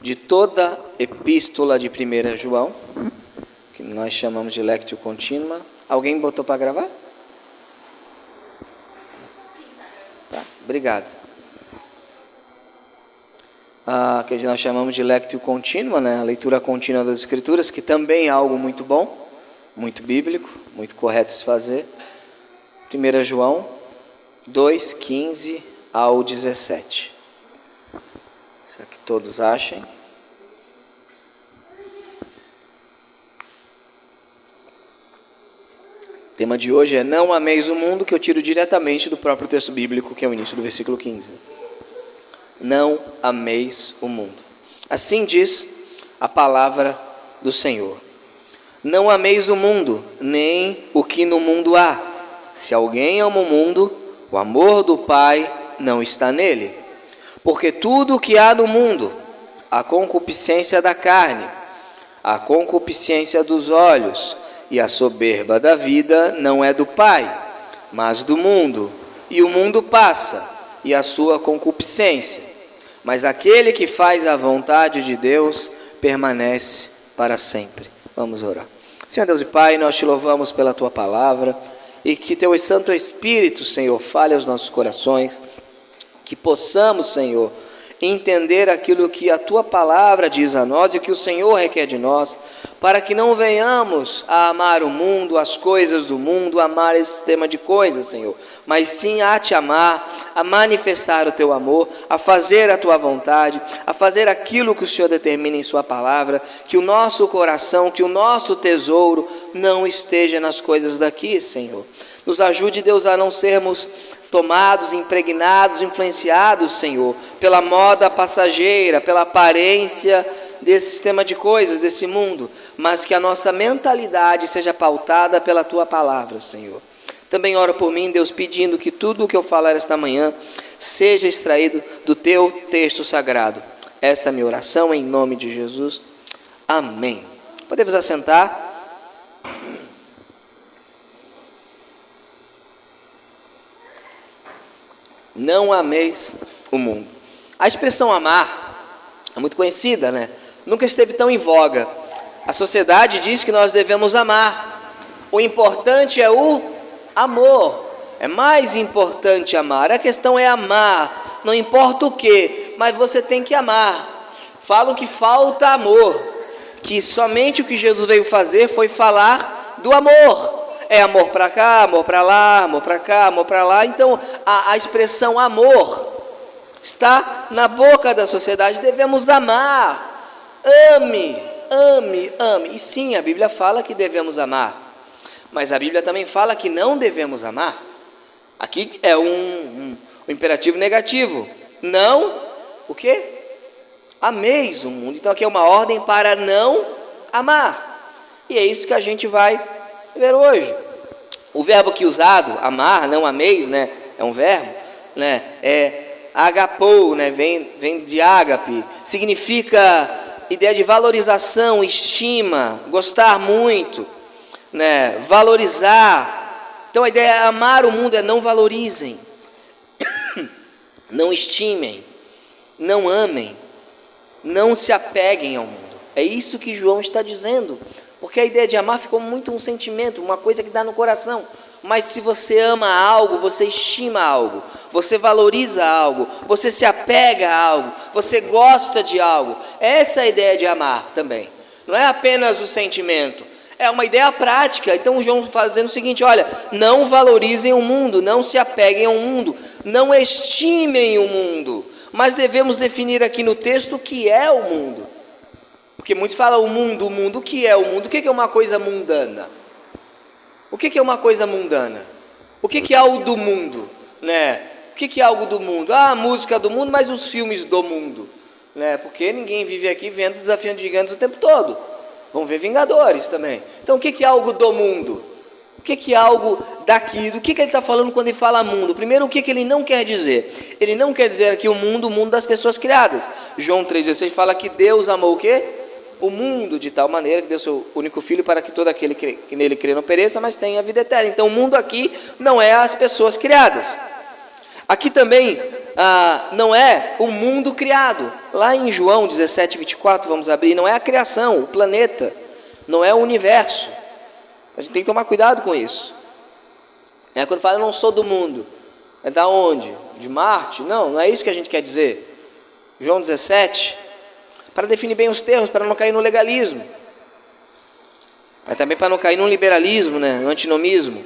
de toda epístola de 1 João, que nós chamamos de Lectio Continua. Alguém botou para gravar? Tá, obrigado. Que nós chamamos de Lectio Continua, né? A leitura contínua das Escrituras, que também é algo muito bom, muito bíblico, muito correto se fazer. 1 João 2, 15 ao 17. Será que todos achem? O tema de hoje é não ameis o mundo, que eu tiro diretamente do próprio texto bíblico, que é o início do versículo 15. Não ameis o mundo. Assim diz a palavra do Senhor. Não ameis o mundo, nem o que no mundo há. Se alguém ama o mundo, o amor do Pai não está nele. Porque tudo o que há no mundo, a concupiscência da carne, a concupiscência dos olhos e a soberba da vida não é do Pai, mas do mundo. E o mundo passa, e a sua concupiscência. Mas aquele que faz a vontade de Deus permanece para sempre. Vamos orar. Senhor Deus e Pai, nós te louvamos pela Tua palavra, e que Teu Santo Espírito, Senhor, fale aos nossos corações, que possamos, Senhor, entender aquilo que a Tua palavra diz a nós e que o Senhor requer de nós, para que não venhamos a amar o mundo, as coisas do mundo, amar esse sistema de coisas, Senhor, mas sim a Te amar, a manifestar o Teu amor, a fazer a Tua vontade, a fazer aquilo que o Senhor determina em Sua palavra, que o nosso coração, que o nosso tesouro não esteja nas coisas daqui, Senhor. Nos ajude, Deus, a não sermos tomados, impregnados, influenciados, Senhor, pela moda passageira, pela aparência desse sistema de coisas, desse mundo, mas que a nossa mentalidade seja pautada pela Tua palavra, Senhor. Também oro por mim, Deus, pedindo que tudo o que eu falar esta manhã seja extraído do Teu texto sagrado. Esta é a minha oração em nome de Jesus. Amém. Podemos assentar? Não ameis o mundo. A expressão amar é muito conhecida, né? Nunca esteve tão em voga. A sociedade diz que nós devemos amar. O importante é o amor. É mais importante amar. A questão é amar. Não importa o que, mas você tem que amar. Falam que falta amor. Que somente o que Jesus veio fazer foi falar do amor. É amor para cá, amor para lá, amor para cá, amor para lá. Então a expressão amor está na boca da sociedade. Devemos amar. Ame, ame, ame. E sim, a Bíblia fala que devemos amar, mas a Bíblia também fala que não devemos amar. Aqui é um imperativo negativo. Não, o quê? Ameis o mundo. Então aqui é uma ordem para não amar. E é isso que a gente vai ver hoje. O verbo aqui usado, amar, não ameis, né? É um verbo, né? É agapou, né? Vem de ágape. Significa ideia de valorização, estima, gostar muito, né? Valorizar. Então a ideia é amar o mundo, é não valorizem, não estimem, não amem, não se apeguem ao mundo. É isso que João está dizendo. Porque a ideia de amar ficou muito um sentimento, uma coisa que dá no coração. Mas se você ama algo, você estima algo, você valoriza algo, você se apega a algo, você gosta de algo. Essa é a ideia de amar também. Não é apenas o sentimento, é uma ideia prática. Então o João fazendo o seguinte, olha, não valorizem o mundo, não se apeguem ao mundo, não estimem o mundo. Mas devemos definir aqui no texto o que é o mundo. Porque muitos falam o mundo, o que é o mundo? O que é uma coisa mundana? O que é uma coisa mundana? O que é algo do mundo? Né? O que é algo do mundo? A música do mundo, mas os filmes do mundo. Né? Porque ninguém vive aqui vendo Desafiando Gigantes o tempo todo. Vamos ver Vingadores também. Então o que é algo do mundo? O que é algo daqui? Do que ele está falando quando ele fala mundo? Primeiro, o que ele não quer dizer? Ele não quer dizer aqui o mundo das pessoas criadas. João 3,16 fala que Deus amou o quê? O mundo de tal maneira que deu seu único filho para que todo aquele que nele crê não pereça, mas tenha a vida eterna. Então o mundo aqui não é as pessoas criadas. Aqui também não é o mundo criado. Lá em João 17, 24, vamos abrir, não é a criação, o planeta, não é o universo. A gente tem que tomar cuidado com isso. Quando fala, eu não sou do mundo, é da onde? De Marte? Não é isso que a gente quer dizer. João 17, para definir bem os termos, para não cair no legalismo, mas também para não cair no liberalismo, no antinomismo,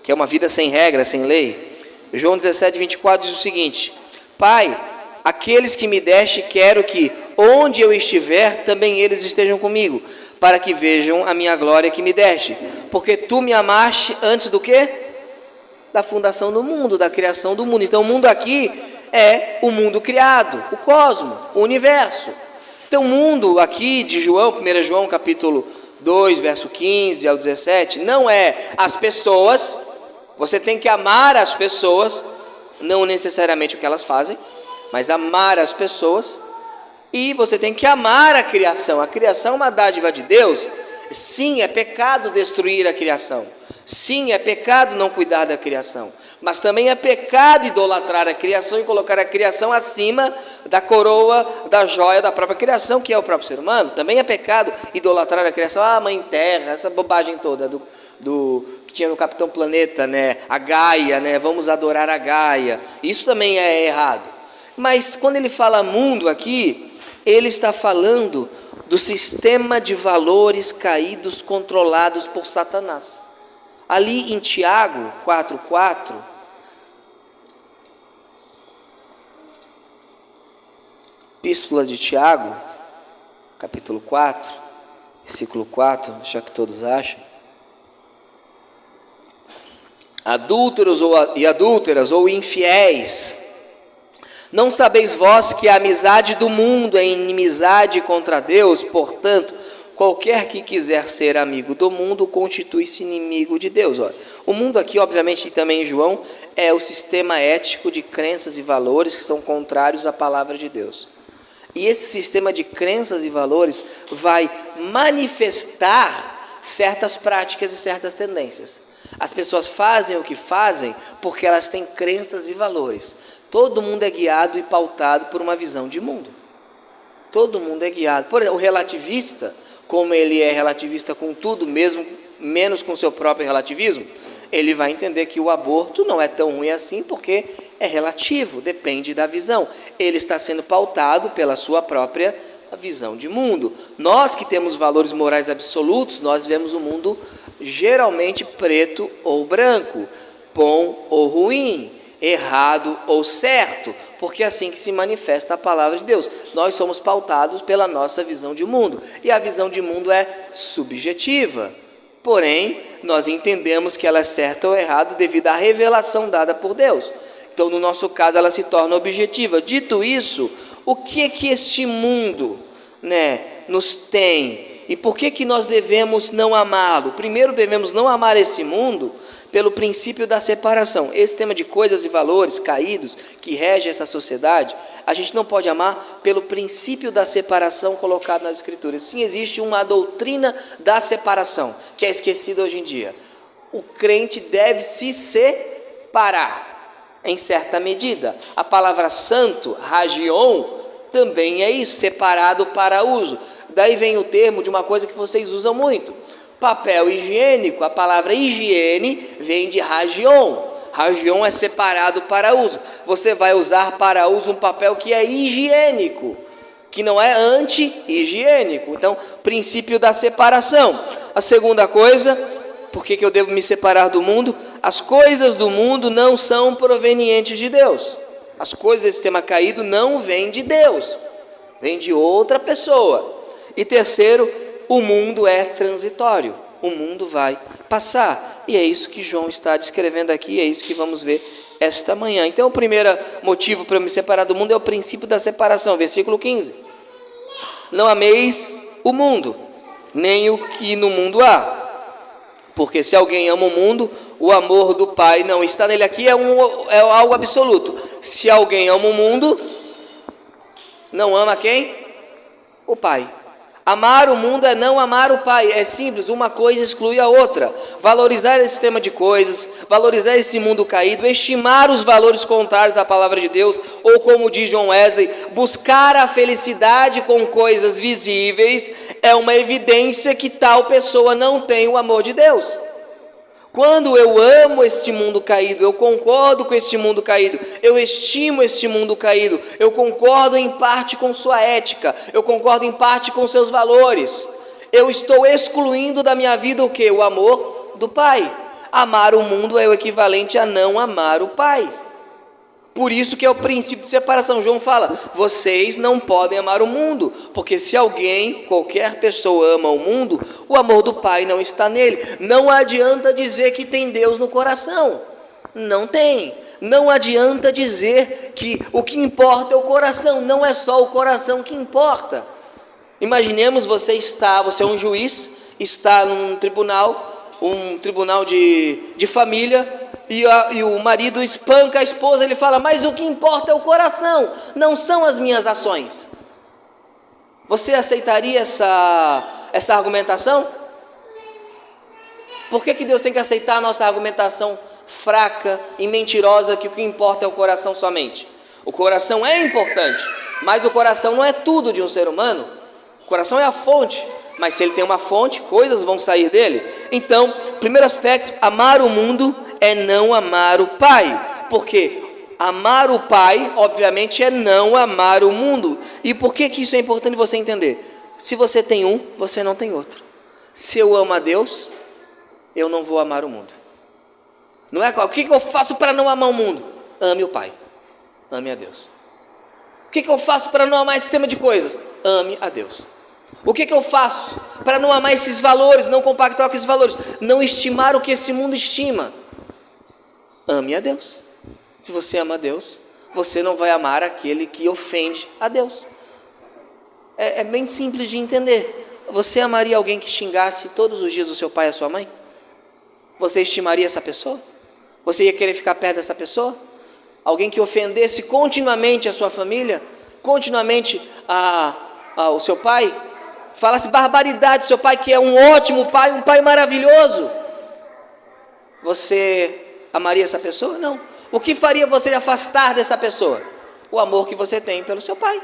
que é uma vida sem regra, sem lei. João 17, 24 diz o seguinte: Pai, aqueles que me deste, quero que onde eu estiver, também eles estejam comigo, para que vejam a minha glória que me deste, porque tu me amaste antes do quê? Da fundação do mundo, da criação do mundo. Então o mundo aqui é o mundo criado, o cosmos, o universo. Então o mundo aqui de João, 1 João capítulo 2, verso 15 ao 17, não é as pessoas. Você tem que amar as pessoas, não necessariamente o que elas fazem, mas amar as pessoas. E você tem que amar a criação. A criação é uma dádiva de Deus. Sim, é pecado destruir a criação. Sim, é pecado não cuidar da criação. Mas também é pecado idolatrar a criação e colocar a criação acima da coroa, da joia da própria criação, que é o próprio ser humano. Também é pecado idolatrar a criação. Mãe terra, essa bobagem toda do que tinha no Capitão Planeta, a Gaia, vamos adorar a Gaia. Isso também é errado. Mas quando ele fala mundo aqui, ele está falando do sistema de valores caídos, controlados por Satanás. Ali em Tiago 4,4, Epístola de Tiago, capítulo 4, versículo 4, já que todos acham: adúlteros e adúlteras ou infiéis, não sabeis vós que a amizade do mundo é inimizade contra Deus? Portanto, qualquer que quiser ser amigo do mundo constitui-se inimigo de Deus. Olha, o mundo aqui, obviamente, e também em João, é o sistema ético de crenças e valores que são contrários à palavra de Deus. E esse sistema de crenças e valores vai manifestar certas práticas e certas tendências. As pessoas fazem o que fazem porque elas têm crenças e valores. Todo mundo é guiado e pautado por uma visão de mundo. Todo mundo é guiado. Por exemplo, o relativista, como ele é relativista com tudo, mesmo menos com seu próprio relativismo, ele vai entender que o aborto não é tão ruim assim, porque é relativo, depende da visão. Ele está sendo pautado pela sua própria visão de mundo. Nós que temos valores morais absolutos, nós vemos o mundo geralmente preto ou branco, bom ou ruim, errado ou certo, porque é assim que se manifesta a palavra de Deus. Nós somos pautados pela nossa visão de mundo, e a visão de mundo é subjetiva, porém, nós entendemos que ela é certa ou errada devido à revelação dada por Deus. Então, no nosso caso, ela se torna objetiva. Dito isso, o que é que este mundo, nos tem? E por que nós devemos não amá-lo? Primeiro, devemos não amar esse mundo pelo princípio da separação. Esse tema de coisas e valores caídos que rege essa sociedade, a gente não pode amar pelo princípio da separação colocado nas Escrituras. Sim, existe uma doutrina da separação, que é esquecida hoje em dia. O crente deve se separar, em certa medida. A palavra santo, hagion, também é isso, separado para uso. Daí vem o termo de uma coisa que vocês usam muito: papel higiênico. A palavra higiene vem de hagion. Hagion é separado para uso. Você vai usar para uso um papel que é higiênico, que não é anti-higiênico. Então, princípio da separação. A segunda coisa, por que eu devo me separar do mundo? As coisas do mundo não são provenientes de Deus. As coisas desse tema caído não vêm de Deus, vêm de outra pessoa. E terceiro, o mundo é transitório, o mundo vai passar, e é isso que João está descrevendo aqui, é isso que vamos ver esta manhã. Então, o primeiro motivo para eu me separar do mundo é o princípio da separação, versículo 15: não ameis o mundo, nem o que no mundo há, porque se alguém ama o mundo, o amor do Pai não está nele. Aqui é algo absoluto. Se alguém ama o mundo, não ama quem? O Pai. Amar o mundo é não amar o Pai. É simples, uma coisa exclui a outra. Valorizar esse sistema de coisas, valorizar esse mundo caído, estimar os valores contrários à palavra de Deus, ou como diz John Wesley, buscar a felicidade com coisas visíveis, é uma evidência que tal pessoa não tem o amor de Deus. Quando eu amo este mundo caído, eu concordo com este mundo caído, eu estimo este mundo caído, eu concordo em parte com sua ética, eu concordo em parte com seus valores, eu estou excluindo da minha vida o quê? O amor do Pai. Amar o mundo é o equivalente a não amar o Pai. Por isso que é o princípio de separação. João fala, vocês não podem amar o mundo, porque se alguém, qualquer pessoa ama o mundo, o amor do Pai não está nele. Não adianta dizer que tem Deus no coração, não tem. Não adianta dizer que o que importa é o coração, não é só o coração que importa. Imaginemos você é um juiz, está num tribunal, de família, e o marido espanca a esposa, ele fala, mas o que importa é o coração, não são as minhas ações. Você aceitaria essa argumentação? Por que Deus tem que aceitar a nossa argumentação fraca e mentirosa, que o que importa é o coração somente? O coração é importante, mas o coração não é tudo de um ser humano. O coração é a fonte, mas se ele tem uma fonte, coisas vão sair dele. Então, primeiro aspecto, amar o mundo é não amar o Pai, porque amar o Pai, obviamente, é não amar o mundo. E por que isso é importante você entender? Se você tem um, você não tem outro. Se eu amo a Deus, eu não vou amar o mundo. Não é o que eu faço para não amar o mundo? Ame o Pai, ame a Deus. O que eu faço para não amar esse sistema de coisas? Ame a Deus. O que eu faço para não amar esses valores, não compactuar com esses valores? Não estimar o que esse mundo estima. Ame a Deus. Se você ama a Deus, você não vai amar aquele que ofende a Deus. É bem simples de entender. Você amaria alguém que xingasse todos os dias o seu pai e a sua mãe? Você estimaria essa pessoa? Você ia querer ficar perto dessa pessoa? Alguém que ofendesse continuamente a sua família? Continuamente o seu pai? Falasse barbaridade do seu pai, que é um ótimo pai, um pai maravilhoso? Você amaria essa pessoa? Não. O que faria você afastar dessa pessoa? O amor que você tem pelo seu pai.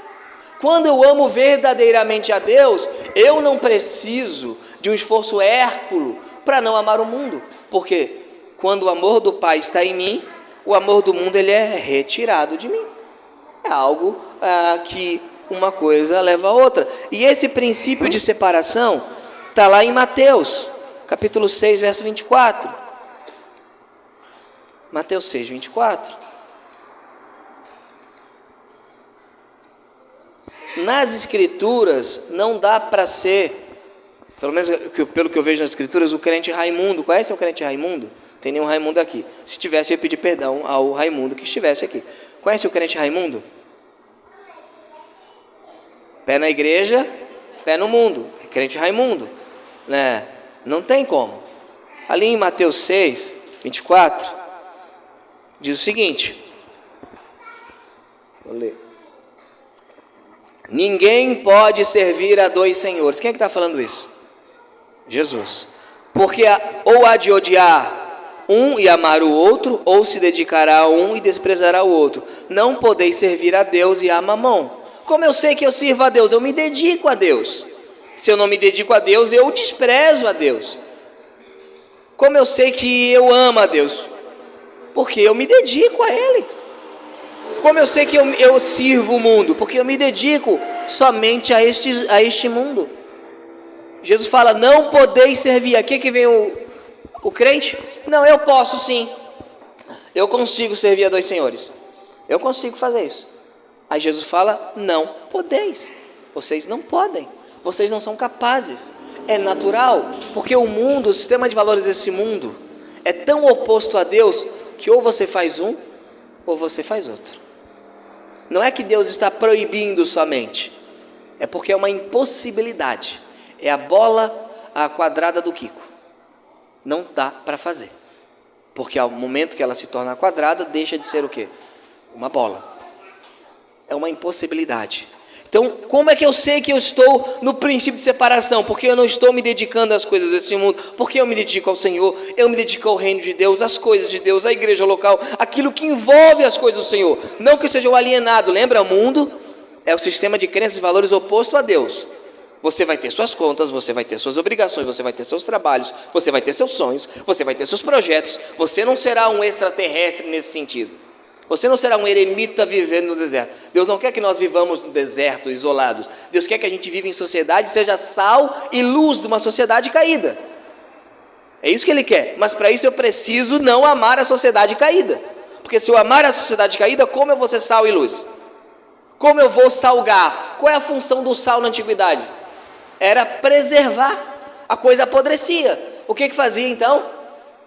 Quando eu amo verdadeiramente a Deus, eu não preciso de um esforço hérculo para não amar o mundo. Porque quando o amor do Pai está em mim, o amor do mundo ele é retirado de mim. É algo que uma coisa leva a outra. E esse princípio de separação está lá em Mateus, capítulo 6, verso 24. Mateus 6, 24. Nas Escrituras não dá para ser, pelo menos pelo que eu vejo nas Escrituras, o crente Raimundo. Conhece o crente Raimundo? Tem nenhum Raimundo aqui. Se tivesse, eu ia pedir perdão ao Raimundo que estivesse aqui. Conhece o crente Raimundo? Pé na igreja, pé no mundo. É crente Raimundo, né? Não tem como. Ali em Mateus 6, 24, diz o seguinte, vou ler. Ninguém pode servir a dois senhores. Quem é que está falando isso? Jesus. Porque ou há de odiar um e amar o outro, ou se dedicará a um e desprezará o outro. Não podeis servir a Deus e a Mamon. Como eu sei que eu sirvo a Deus? Eu me dedico a Deus. Se eu não me dedico a Deus, eu desprezo a Deus. Como eu sei que eu amo a Deus? Porque eu me dedico a Ele. Como eu sei que eu sirvo o mundo? Porque eu me dedico somente a este mundo. Jesus fala, não podeis servir. Aqui que vem o crente? Não, eu posso sim. Eu consigo servir a dois senhores. Eu consigo fazer isso. Aí Jesus fala, não podeis. Vocês não podem. Vocês não são capazes. É natural. Porque o mundo, o sistema de valores desse mundo é tão oposto a Deus que ou você faz um ou você faz outro. Não é que Deus está proibindo somente, é porque é uma impossibilidade. É a bola quadrada do Kiko. Não dá para fazer, porque ao momento que ela se torna quadrada, deixa de ser o quê? Uma bola. É uma impossibilidade. Então, como é que eu sei que eu estou no princípio de separação? Porque eu não estou me dedicando às coisas desse mundo. Porque eu me dedico ao Senhor, eu me dedico ao reino de Deus, às coisas de Deus, à igreja local, aquilo que envolve as coisas do Senhor. Não que eu seja o alienado. Lembra, o mundo é o sistema de crenças e valores oposto a Deus. Você vai ter suas contas, você vai ter suas obrigações, você vai ter seus trabalhos, você vai ter seus sonhos, você vai ter seus projetos. Você não será um extraterrestre nesse sentido. Você não será um eremita vivendo no deserto. Deus não quer que nós vivamos no deserto, isolados. Deus quer que a gente viva em sociedade, seja sal e luz de uma sociedade caída. É isso que Ele quer. Mas para isso eu preciso não amar a sociedade caída. Porque se eu amar a sociedade caída, como eu vou ser sal e luz? Como eu vou salgar? Qual é a função do sal na antiguidade? Era preservar. A coisa apodrecia. O que fazia então?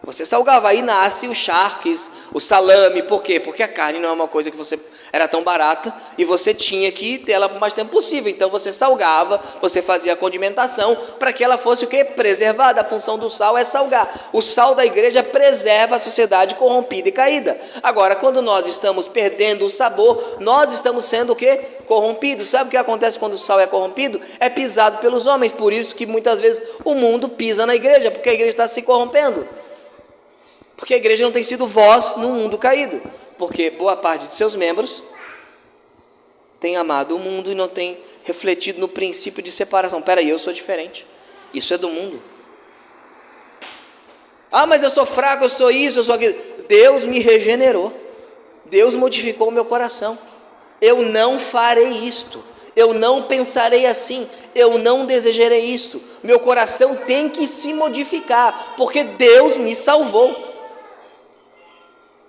Você salgava, aí nasce o charques, o salame. Por quê? Porque a carne não é uma coisa que você era tão barata e você tinha que ter ela por mais tempo possível. Então você salgava, você fazia a condimentação para que ela fosse o quê? Preservada. A função do sal é salgar. O sal da igreja preserva a sociedade corrompida e caída. Agora, quando nós estamos perdendo o sabor, nós estamos sendo o quê? Corrompidos. Sabe o que acontece quando o sal é corrompido? É pisado pelos homens. Por isso que muitas vezes o mundo pisa na igreja, porque a igreja está se corrompendo. Porque a igreja não tem sido voz no mundo caído. Porque boa parte de seus membros tem amado o mundo e não tem refletido no princípio de separação. Espera aí, eu sou diferente. Isso é do mundo. Ah, mas eu sou fraco, eu sou isso, eu sou aquilo. Deus me regenerou. Deus modificou o meu coração. Eu não farei isto. Eu não pensarei assim. Eu não desejarei isto. Meu coração tem que se modificar. Porque Deus me salvou.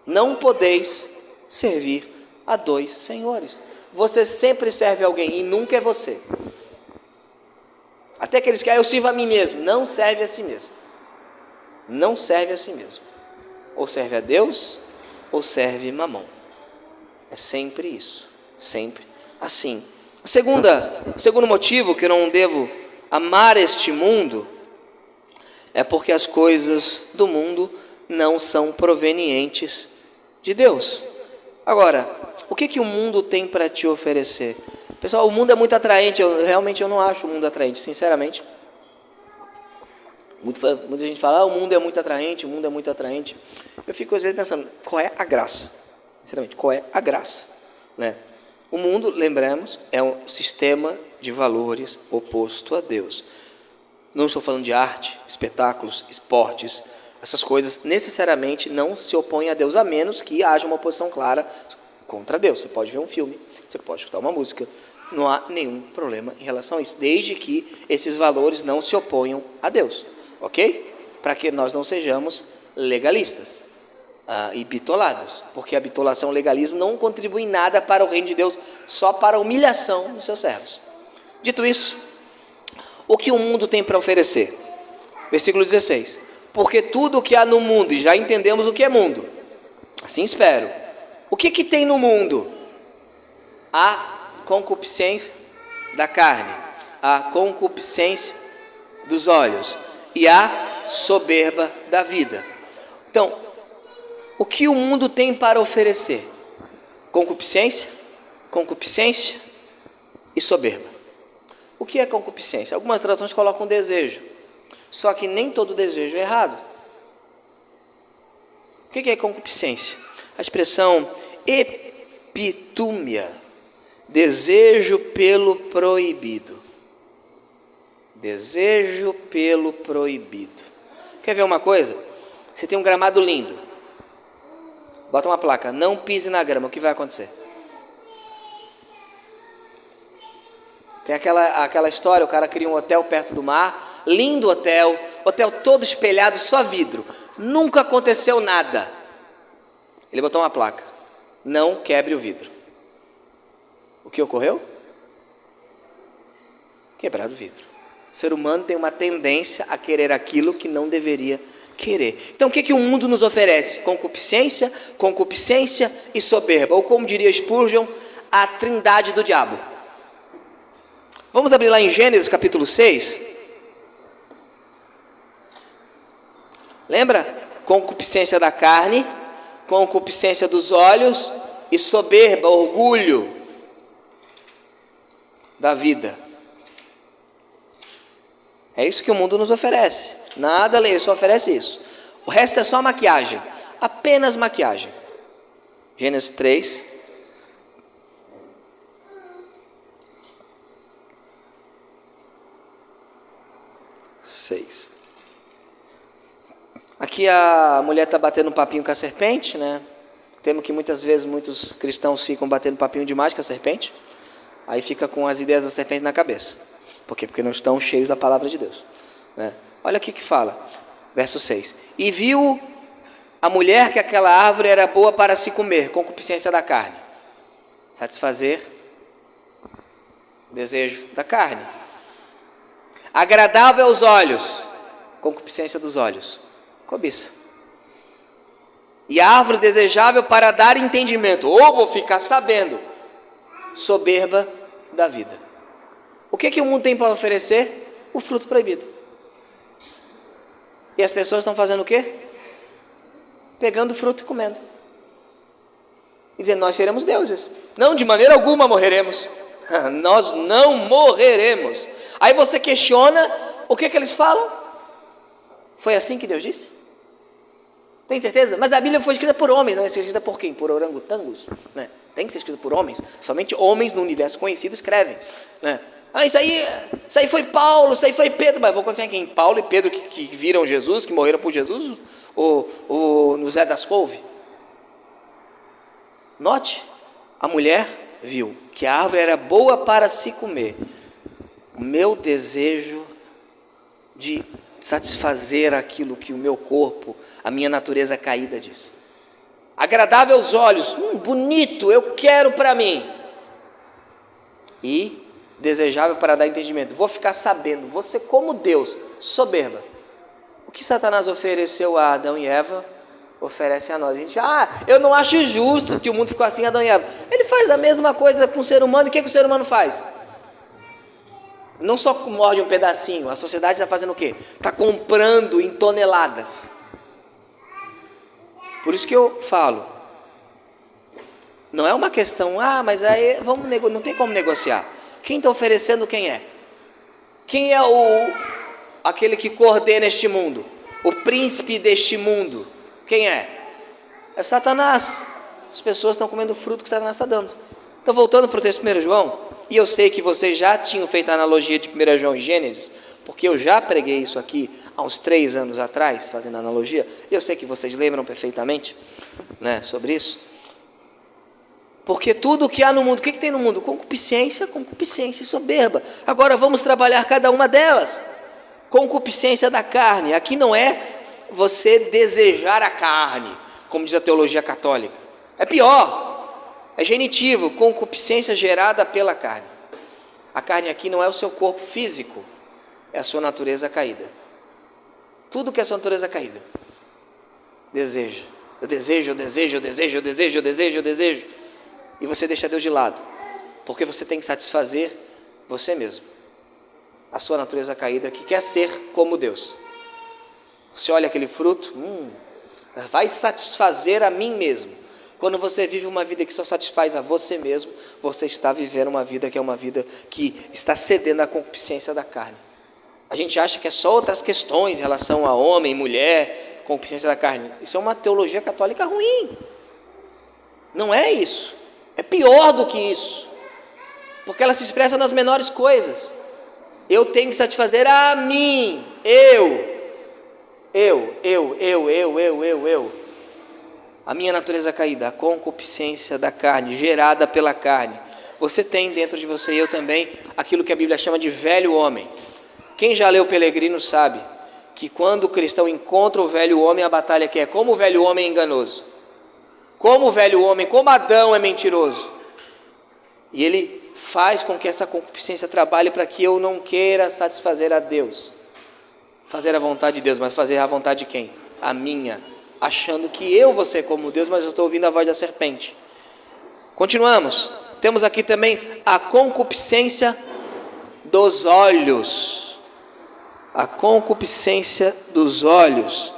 Não podeis servir a dois senhores. Você sempre serve alguém e nunca é você. Até aqueles que eu sirvo a mim mesmo. Não serve a si mesmo. Não serve a si mesmo. Ou serve a Deus ou serve Mamão. É sempre isso. Sempre assim. O segundo motivo que eu não devo amar este mundo é porque as coisas do mundo não são provenientes de Deus. Agora, o que o mundo tem para te oferecer? Pessoal, o mundo é muito atraente. Realmente eu não acho o mundo atraente, sinceramente. Muita gente fala, o mundo é muito atraente, o mundo é muito atraente. Eu fico às vezes pensando, qual é a graça? Sinceramente, qual é a graça? Né? O mundo, lembremos, é um sistema de valores oposto a Deus. Não estou falando de arte, espetáculos, esportes. Essas coisas necessariamente não se opõem a Deus, a menos que haja uma oposição clara contra Deus. Você pode ver um filme, você pode escutar uma música, não há nenhum problema em relação a isso, desde que esses valores não se oponham a Deus, ok? Para que nós não sejamos legalistas e bitolados, porque a bitolação e o legalismo não contribuem em nada para o reino de Deus, só para a humilhação dos seus servos. Dito isso, o que o mundo tem para oferecer? Versículo 16. Porque tudo o que há no mundo, e já entendemos o que é mundo, assim espero. O que tem no mundo? A concupiscência da carne, a concupiscência dos olhos e a soberba da vida. Então, o que o mundo tem para oferecer? Concupiscência, concupiscência e soberba. O que é concupiscência? Algumas traduções colocam desejo. Só que nem todo desejo é errado. O que é concupiscência? A expressão epitúmia, desejo pelo proibido. Desejo pelo proibido. Quer ver uma coisa? Você tem um gramado lindo. Bota uma placa, não pise na grama. O que vai acontecer? Tem aquela história, o cara cria um hotel perto do mar. Lindo hotel todo espelhado, só vidro. Nunca aconteceu nada. Ele botou uma placa, não quebre o vidro. O que ocorreu? Quebrar o vidro. O ser humano tem uma tendência a querer aquilo que não deveria querer. Então o que o mundo nos oferece? Concupiscência, concupiscência e soberba. Ou como diria Spurgeon, a trindade do diabo. Vamos abrir lá em Gênesis capítulo 6. Lembra? Concupiscência da carne, concupiscência dos olhos e soberba, orgulho. da vida. É isso que o mundo nos oferece. Nada além, só oferece isso. O resto é só maquiagem, apenas maquiagem. Gênesis 3. Aqui a mulher está batendo um papinho com a serpente, né? Temos que muitas vezes muitos cristãos ficam batendo papinho demais com a serpente. Aí fica com as ideias da serpente na cabeça. Por quê? Porque não estão cheios da palavra de Deus, né? Olha aqui que fala, verso 6. E viu a mulher que aquela árvore era boa para se comer, concupiscência da carne. Satisfazer o desejo da carne. Agradável aos olhos, concupiscência dos olhos, cobiça. E a árvore desejável para dar entendimento, ou vou ficar sabendo, soberba da vida. O que o mundo tem para oferecer? O fruto proibido. E as pessoas estão fazendo o quê? Pegando fruto e comendo. E dizendo, nós seremos deuses. Não, de maneira alguma morreremos. Nós não morreremos. Aí você questiona, o que eles falam? Foi assim que Deus disse? Tem certeza? Mas a Bíblia foi escrita por homens, não é escrita por quem? Por orangotangos, né? Tem que ser escrita por homens. Somente homens no universo conhecido escrevem, né? Isso aí foi Paulo, isso aí foi Pedro. Mas vou confiar em quem? Paulo e Pedro que viram Jesus, que morreram por Jesus, ou no Zé das Couve? Note, a mulher viu que a árvore era boa para se comer. O meu desejo de satisfazer aquilo que o meu corpo, a minha natureza caída diz. Agradável aos olhos, bonito, eu quero para mim. E desejável para dar entendimento. Vou ficar sabendo, vou ser como Deus, soberba. O que Satanás ofereceu a Adão e Eva, oferece a nós. A gente, eu não acho justo que o mundo ficou assim, Adão e Eva. Ele faz a mesma coisa com o ser humano, e o que o ser humano faz? Não só morde um pedacinho, a sociedade está fazendo o quê? Está comprando em toneladas. Por isso que eu falo, não é uma questão, mas aí não tem como negociar. Quem está oferecendo quem é? Quem é aquele que coordena este mundo? O príncipe deste mundo? Quem é? É Satanás. As pessoas estão comendo o fruto que Satanás está dando. Então, voltando para o texto de 1 João, e eu sei que vocês já tinham feito a analogia de 1 João e Gênesis, porque eu já preguei isso aqui há uns 3 anos atrás, fazendo a analogia, e eu sei que vocês lembram perfeitamente, né, sobre isso. Porque tudo o que há no mundo, o que tem no mundo? Concupiscência e soberba. Agora vamos trabalhar cada uma delas. Concupiscência da carne. Aqui não é você desejar a carne, como diz a teologia católica. É pior, é genitivo, concupiscência gerada pela carne. A carne aqui não é o seu corpo físico, é a sua natureza caída. Tudo que é a sua natureza caída. Deseja. Eu desejo. E você deixa Deus de lado, porque você tem que satisfazer você mesmo, a sua natureza caída que quer ser como Deus. Você olha aquele fruto, vai satisfazer a mim mesmo. Quando você vive uma vida que só satisfaz a você mesmo, você está vivendo uma vida que é uma vida que está cedendo à concupiscência da carne. A gente acha que é só outras questões em relação a homem, mulher, concupiscência da carne. Isso é uma teologia católica ruim. Não é isso. É pior do que isso, porque ela se expressa nas menores coisas. Eu tenho que satisfazer a mim, eu, a minha natureza caída, a concupiscência da carne, gerada pela carne. Você tem dentro de você, e eu também, aquilo que a Bíblia chama de velho homem. Quem já leu Pelegrino sabe que quando o cristão encontra o velho homem, a batalha que é como o velho homem é enganoso. Como o velho homem, como Adão é mentiroso. E ele faz com que essa concupiscência trabalhe para que eu não queira satisfazer a Deus. Fazer a vontade de Deus, mas fazer a vontade de quem? A minha. Achando que eu vou ser como Deus, mas eu estou ouvindo a voz da serpente. Continuamos. Temos aqui também a concupiscência dos olhos. A concupiscência dos olhos,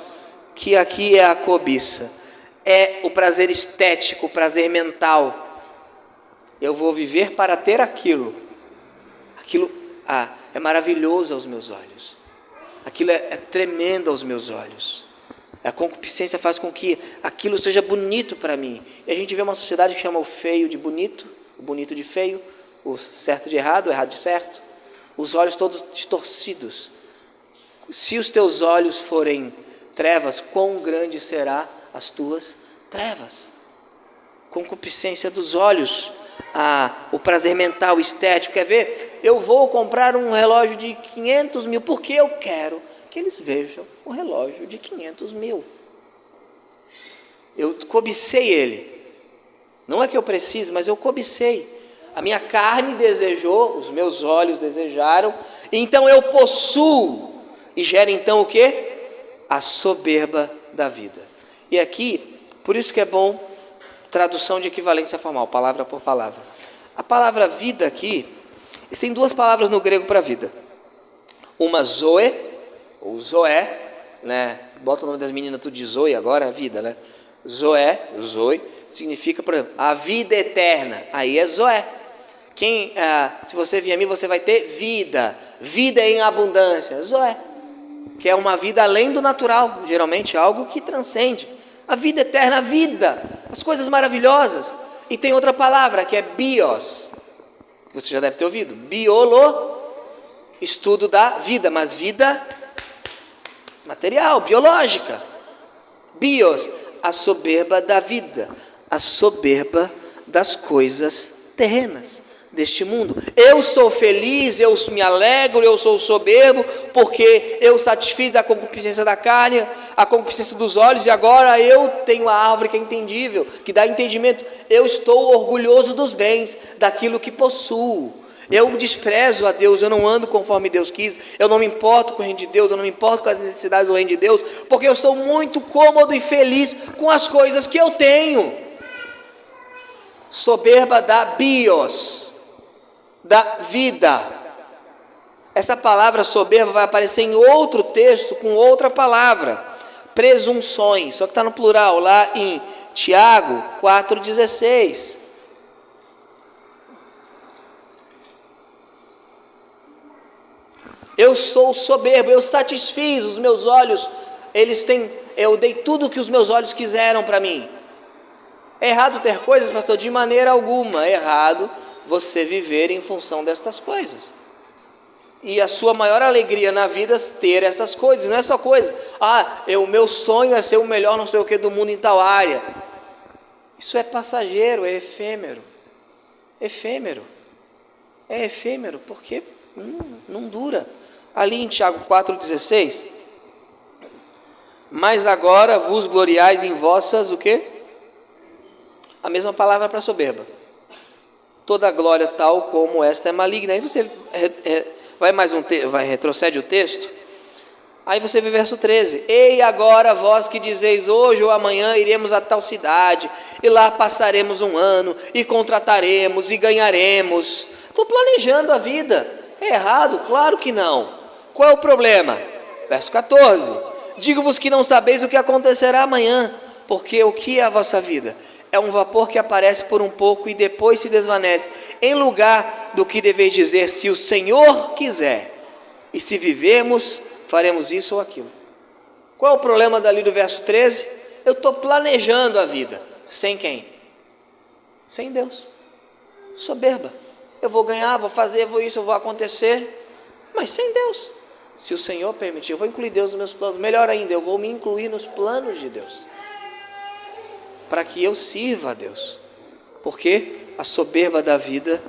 que aqui é a cobiça. É o prazer estético, o prazer mental. Eu vou viver para ter aquilo. é maravilhoso aos meus olhos. Aquilo é tremendo aos meus olhos. A concupiscência faz com que aquilo seja bonito para mim. E a gente vê uma sociedade que chama o feio de bonito, o bonito de feio, o certo de errado, o errado de certo. Os olhos todos distorcidos. Se os teus olhos forem trevas, quão grande será as tuas trevas? Concupiscência dos olhos, o prazer mental, estético. Quer ver? Eu vou comprar um relógio de 500 mil, porque eu quero que eles vejam o relógio de 500 mil. Eu cobicei ele. Não é que eu precise, mas eu cobicei. A minha carne desejou, os meus olhos desejaram, então eu possuo. E gera então o quê? A soberba da vida. E aqui, por isso que é bom tradução de equivalência formal, palavra por palavra. A palavra vida aqui, tem duas palavras no grego para vida. Uma zoe, ou zoé, né? Bota o nome das meninas tudo de zoe agora, vida, né? Zoé, zoe, significa, por exemplo, a vida eterna. Aí é zoé. Se você vier a mim, você vai ter vida. Vida em abundância. Zoé. Que é uma vida além do natural, geralmente algo que transcende. A vida eterna, a vida, as coisas maravilhosas. E tem outra palavra que é bios, que você já deve ter ouvido. Biolo, estudo da vida, mas vida material, biológica. Bios, a soberba da vida, a soberba das coisas terrenas deste mundo. Eu sou feliz, eu me alegro, eu sou soberbo, porque eu satisfiz a concupiscência da carne, a concupiscência dos olhos, e agora eu tenho a árvore que é entendível, que dá entendimento. Eu estou orgulhoso dos bens, daquilo que possuo. Eu desprezo a Deus, eu não ando conforme Deus quis, eu não me importo com o reino de Deus, eu não me importo com as necessidades do reino de Deus, porque eu estou muito cômodo e feliz com as coisas que eu tenho. Soberba da bios, da vida. Essa palavra soberba vai aparecer em outro texto com outra palavra, presunções, só que está no plural, lá em Tiago 4,16. Eu sou soberbo, eu satisfiz os meus olhos, eu dei tudo o que os meus olhos quiseram para mim. É errado ter coisas, pastor? De maneira alguma. É errado você viver em função destas coisas. E a sua maior alegria na vida é ter essas coisas, não é só coisa. O meu sonho é ser o melhor não sei o que do mundo em tal área. Isso é passageiro, é efêmero. Efêmero. É efêmero, porque não dura. Ali em Tiago 4,16, mas agora vos gloriais em vossas, o quê? A mesma palavra para soberba. Toda glória tal como esta é maligna. Aí você retrocede o texto. Aí você vê verso 13. Ei, agora vós que dizeis, hoje ou amanhã iremos a tal cidade, e lá passaremos um ano, e contrataremos, e ganharemos. Estou planejando a vida. É errado? Claro que não. Qual é o problema? Verso 14. Digo-vos que não sabeis o que acontecerá amanhã, porque o que é a vossa vida? É um vapor que aparece por um pouco e depois se desvanece, em lugar do que deveis dizer, se o Senhor quiser, e se vivermos, faremos isso ou aquilo. Qual é o problema dali do verso 13? Eu estou planejando a vida, sem quem? Sem Deus. Soberba. Eu vou ganhar, vou fazer, vou isso, vou acontecer, mas sem Deus. Se o Senhor permitir, eu vou incluir Deus nos meus planos, melhor ainda, eu vou me incluir nos planos de Deus, para que eu sirva a Deus, porque a soberba da vida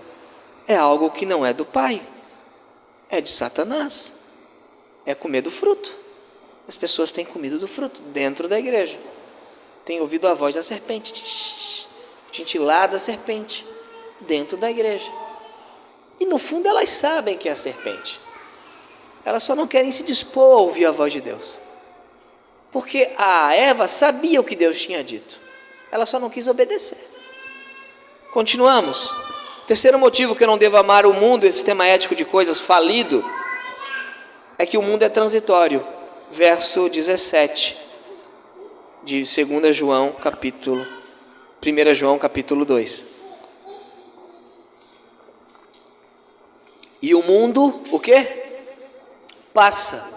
é algo que não é do Pai, é de Satanás, é comer do fruto. As pessoas têm comido do fruto dentro da igreja, têm ouvido a voz da serpente, tintilada da serpente, dentro da igreja, e no fundo elas sabem que é a serpente, elas só não querem se dispor a ouvir a voz de Deus, porque a Eva sabia o que Deus tinha dito, ela só não quis obedecer. Continuamos. Terceiro motivo que eu não devo amar o mundo, esse sistema ético de coisas falido, é que o mundo é transitório. Verso 17 de 1 João capítulo 2. E o mundo, o quê? Passa.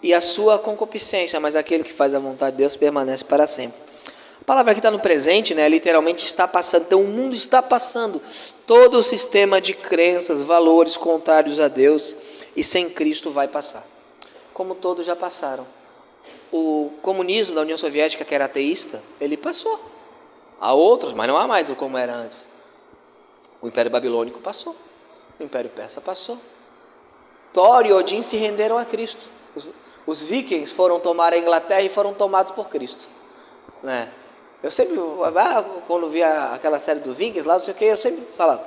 E a sua concupiscência, mas aquele que faz a vontade de Deus permanece para sempre. A palavra aqui está no presente, né? Literalmente está passando. Então o mundo está passando. Todo o sistema de crenças, valores contrários a Deus e sem Cristo vai passar. Como todos já passaram. O comunismo da União Soviética, que era ateísta, ele passou. Há outros, mas não há mais como era antes. O Império Babilônico passou. O Império Persa passou. Thor e Odin se renderam a Cristo. Os vikings foram tomar a Inglaterra e foram tomados por Cristo, né? Eu sempre, quando via aquela série dos vikings lá, não sei o que, eu sempre falava,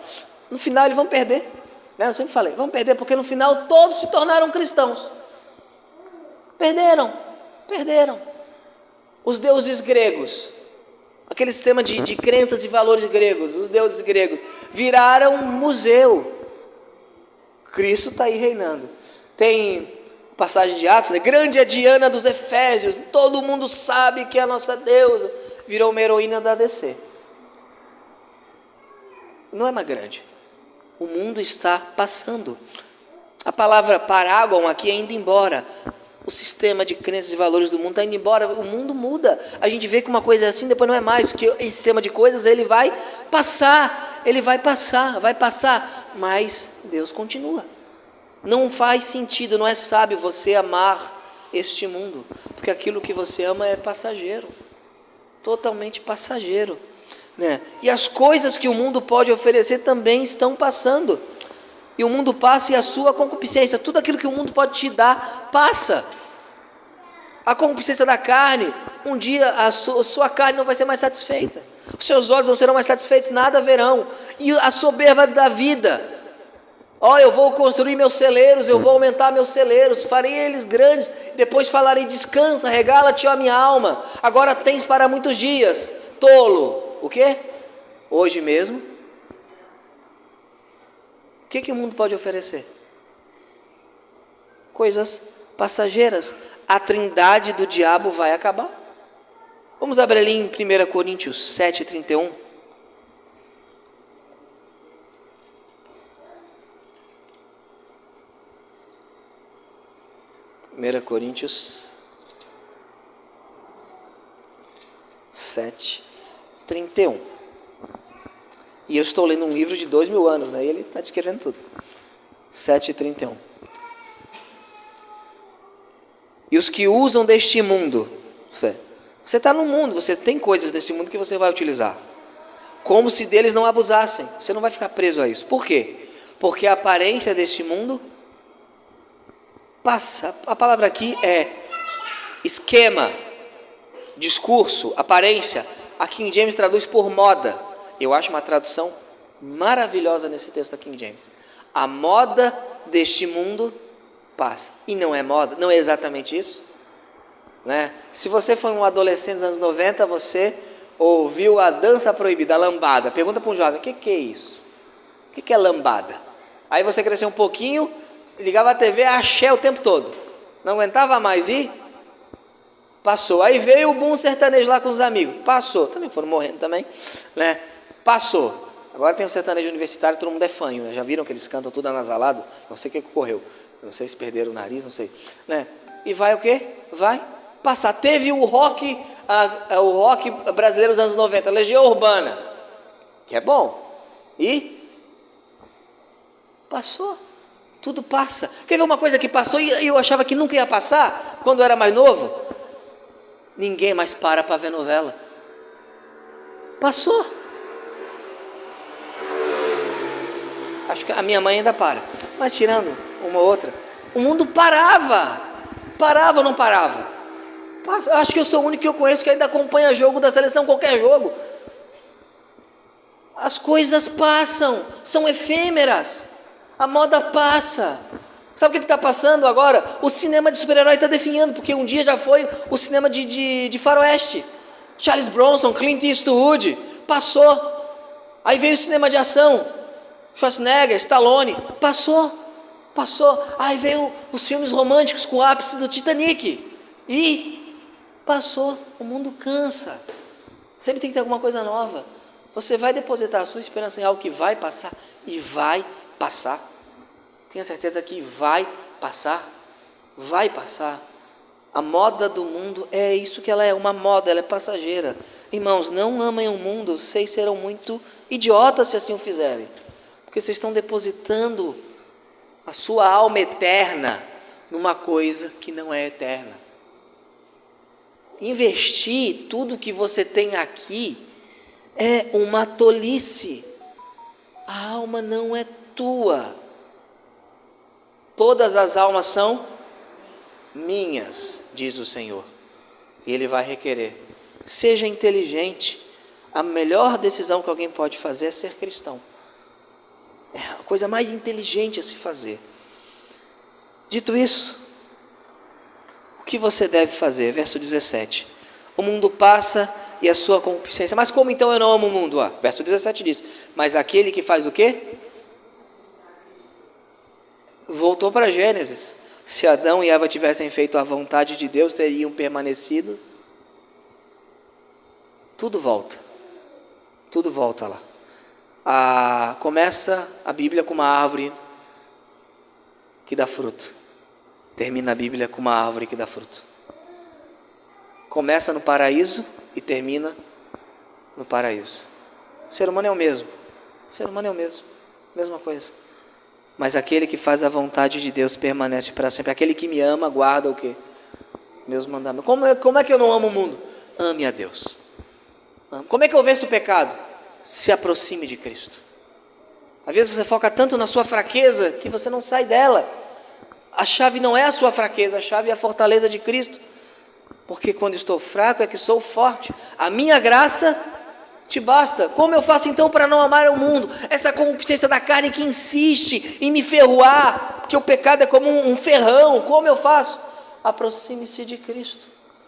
no final eles vão perder, né? Eu sempre falei, vão perder porque no final todos se tornaram cristãos. Perderam. Os deuses gregos, aquele sistema de crenças e valores gregos, os deuses gregos viraram um museu. Cristo está aí reinando. Tem passagem de Atos, né? Grande é Diana dos Efésios, todo mundo sabe que é a nossa deusa, virou uma heroína da DC. Não é mais grande. O mundo está passando. A palavra parágon aqui é indo embora. O sistema de crenças e valores do mundo está indo embora. O mundo muda. A gente vê que uma coisa é assim, depois não é mais, porque esse sistema de coisas ele vai passar. Vai passar, mas Deus continua. Não faz sentido, não é sábio você amar este mundo, porque aquilo que você ama é passageiro, totalmente passageiro, né? E as coisas que o mundo pode oferecer também estão passando, e o mundo passa e a sua concupiscência, tudo aquilo que o mundo pode te dar, passa. A concupiscência da carne, um dia a sua carne não vai ser mais satisfeita, os seus olhos não serão mais satisfeitos, nada verão, e a soberba da vida, eu vou construir meus celeiros, eu vou aumentar meus celeiros, farei eles grandes, depois falarei, descansa, regala-te, ó minha alma, agora tens para muitos dias, tolo, o quê? Hoje mesmo, o que o mundo pode oferecer? Coisas passageiras, a trindade do diabo vai acabar. Vamos abrir ali em 1 Coríntios 7:31. 1 Coríntios 7:31. E eu estou lendo um livro de 2000 anos, né? E ele está descrevendo tudo. 7:31. E os que usam deste mundo, você está no mundo, você tem coisas desse mundo que você vai utilizar, como se deles não abusassem. Você não vai ficar preso a isso. Por quê? Porque a aparência deste mundo passa. A palavra aqui é esquema, discurso, aparência. A King James traduz por moda. Eu acho uma tradução maravilhosa nesse texto da King James. A moda deste mundo passa. E não é moda, não é exatamente isso, né? Se você foi um adolescente dos anos 90, você ouviu a dança proibida, a lambada. Pergunta para um jovem, o que é isso? O que é lambada? Aí você cresceu um pouquinho, ligava a TV, axé o tempo todo, não aguentava mais e passou. Aí veio o boom sertanejo lá com os amigos, passou, também foram morrendo também, né? Passou. Agora tem um sertanejo universitário, todo mundo é fanho, né? Já viram que eles cantam tudo anasalado? Não sei o que ocorreu, não sei se perderam o nariz, não sei, né? E vai o quê? Vai passar. Teve o rock brasileiro dos anos 90, Legião Urbana, que é bom, e passou. Tudo passa. Quer ver uma coisa que passou e eu achava que nunca ia passar? Quando eu era mais novo, ninguém mais para ver novela. Passou. Acho que a minha mãe ainda para, mas tirando uma ou outra, o mundo parava ou não parava? Acho que eu sou o único que eu conheço que ainda acompanha jogo da seleção, qualquer jogo. As coisas passam, são efêmeras, a moda passa. Sabe o que está passando agora? O cinema de super-herói está definhando, porque um dia já foi o cinema de faroeste, Charles Bronson, Clint Eastwood, passou. Aí veio o cinema de ação, Schwarzenegger, Stallone, passou. Aí veio os filmes românticos com o ápice do Titanic, e passou. O mundo cansa, sempre tem que ter alguma coisa nova. Você vai depositar a sua esperança em algo que vai passar, e vai passar. tenha certeza que vai passar. Vai passar. A moda do mundo é isso que ela é, uma moda, ela é passageira. Irmãos, não amem o mundo, vocês serão muito idiotas se assim o fizerem. Porque vocês estão depositando a sua alma eterna numa coisa que não é eterna. Investir tudo que você tem aqui é uma tolice. A alma não é tua. Todas as almas são minhas, diz o Senhor. E Ele vai requerer. Seja inteligente. A melhor decisão que alguém pode fazer é ser cristão. É a coisa mais inteligente a se fazer. Dito isso, o que você deve fazer? Verso 17. O mundo passa e a sua concupiscência. Mas como então eu não amo o mundo? Verso 17 diz: mas aquele que faz o quê? Voltou para Gênesis. Se Adão e Eva tivessem feito a vontade de Deus, teriam permanecido. Tudo volta. Tudo volta lá. Começa a Bíblia com uma árvore que dá fruto. Termina a Bíblia com uma árvore que dá fruto. Começa no paraíso e termina no paraíso. O ser humano é o mesmo. O ser humano é o mesmo. Mesma coisa. Mas aquele que faz a vontade de Deus permanece para sempre. Aquele que me ama guarda o quê? Meus mandamentos. Como é que eu não amo o mundo? Ame a Deus. Como é que eu venço o pecado? Se aproxime de Cristo. Às vezes você foca tanto na sua fraqueza que você não sai dela. A chave não é a sua fraqueza, a chave é a fortaleza de Cristo. Porque quando estou fraco é que sou forte. A minha graça te basta. Como eu faço então para não amar o mundo? Essa concupiscência da carne que insiste em me ferroar, porque o pecado é como um ferrão. Como eu faço? Aproxime-se de Cristo.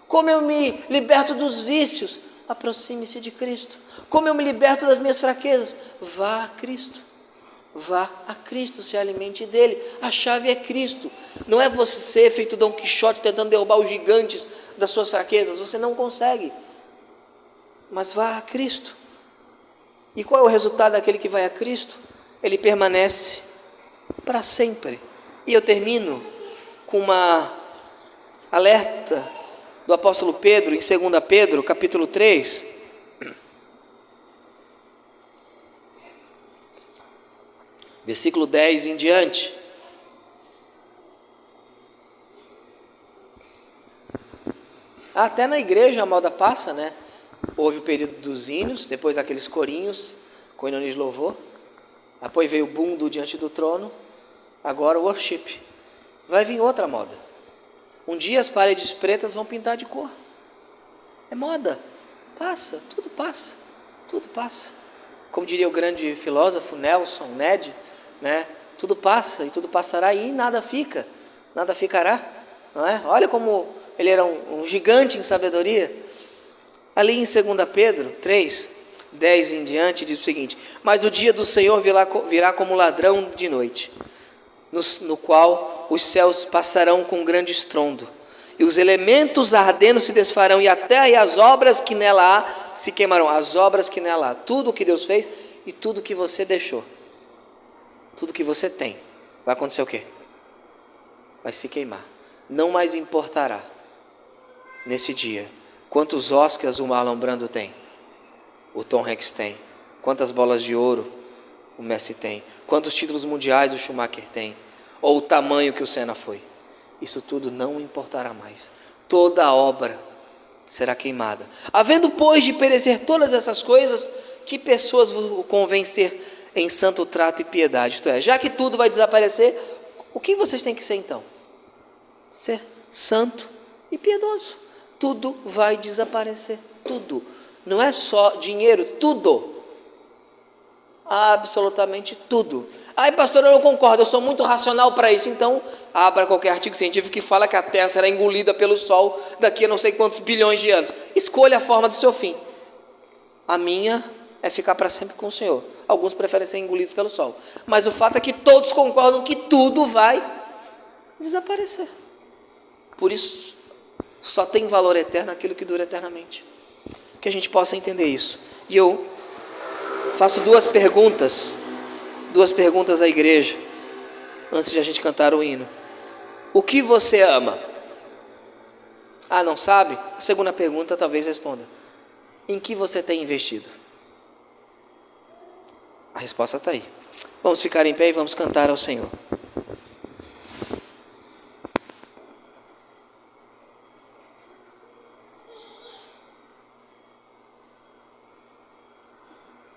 Como eu me liberto dos vícios? Aproxime-se de Cristo. Como eu me liberto das minhas fraquezas? Vá a Cristo. Vá a Cristo, se alimente dele. A chave é Cristo. Não é você ser feito Dom Quixote tentando derrubar os gigantes das suas fraquezas. Você não consegue. Mas vá a Cristo. E qual é o resultado daquele que vai a Cristo? Ele permanece para sempre. E eu termino com uma alerta do apóstolo Pedro, em 2 Pedro, capítulo 3. Versículo 10 em diante. Até na igreja a moda passa, né? Houve o período dos hinos, depois aqueles corinhos, com hino de louvor. Depois veio o boom do diante do trono. Agora o worship. Vai vir outra moda. Um dia as paredes pretas vão pintar de cor. É moda. Passa, tudo passa. Tudo passa. Como diria o grande filósofo Nelson Ned, né? Tudo passa e tudo passará e nada fica, nada ficará, não é? Olha como ele era um gigante em sabedoria. Ali em 2 Pedro 3, 10 em diante diz o seguinte: mas o dia do Senhor virá como ladrão de noite, no qual os céus passarão com grande estrondo, e os elementos ardendo se desfarão, e a terra e as obras que nela há se queimarão. As obras que nela há, tudo o que Deus fez e tudo que você deixou, tudo que você tem, vai acontecer o quê? Vai se queimar. Não mais importará nesse dia quantos Oscars o Marlon Brando tem, o Tom Hanks tem, quantas bolas de ouro o Messi tem, quantos títulos mundiais o Schumacher tem, ou o tamanho que o Senna foi. Isso tudo não importará mais. Toda a obra será queimada. Havendo, pois, de perecer todas essas coisas, que pessoas vos convencer em santo trato e piedade? Isto é, já que tudo vai desaparecer, o que vocês têm que ser então? Ser santo e piedoso. Tudo vai desaparecer. Tudo. Não é só dinheiro, tudo. Absolutamente tudo. Ai, pastor, eu não concordo, eu sou muito racional para isso. Então, abra qualquer artigo científico que fala que a Terra será engolida pelo Sol daqui a não sei quantos bilhões de anos. Escolha a forma do seu fim. A minha é ficar para sempre com o Senhor. Alguns preferem ser engolidos pelo Sol. Mas o fato é que todos concordam que tudo vai desaparecer. Por isso, só tem valor eterno aquilo que dura eternamente. Que a gente possa entender isso. E eu faço duas perguntas à igreja. antes de a gente cantar o hino. O que você ama? Ah, não sabe? A segunda pergunta talvez responda: em que você tem investido? A resposta está aí. Vamos ficar em pé e vamos cantar ao Senhor.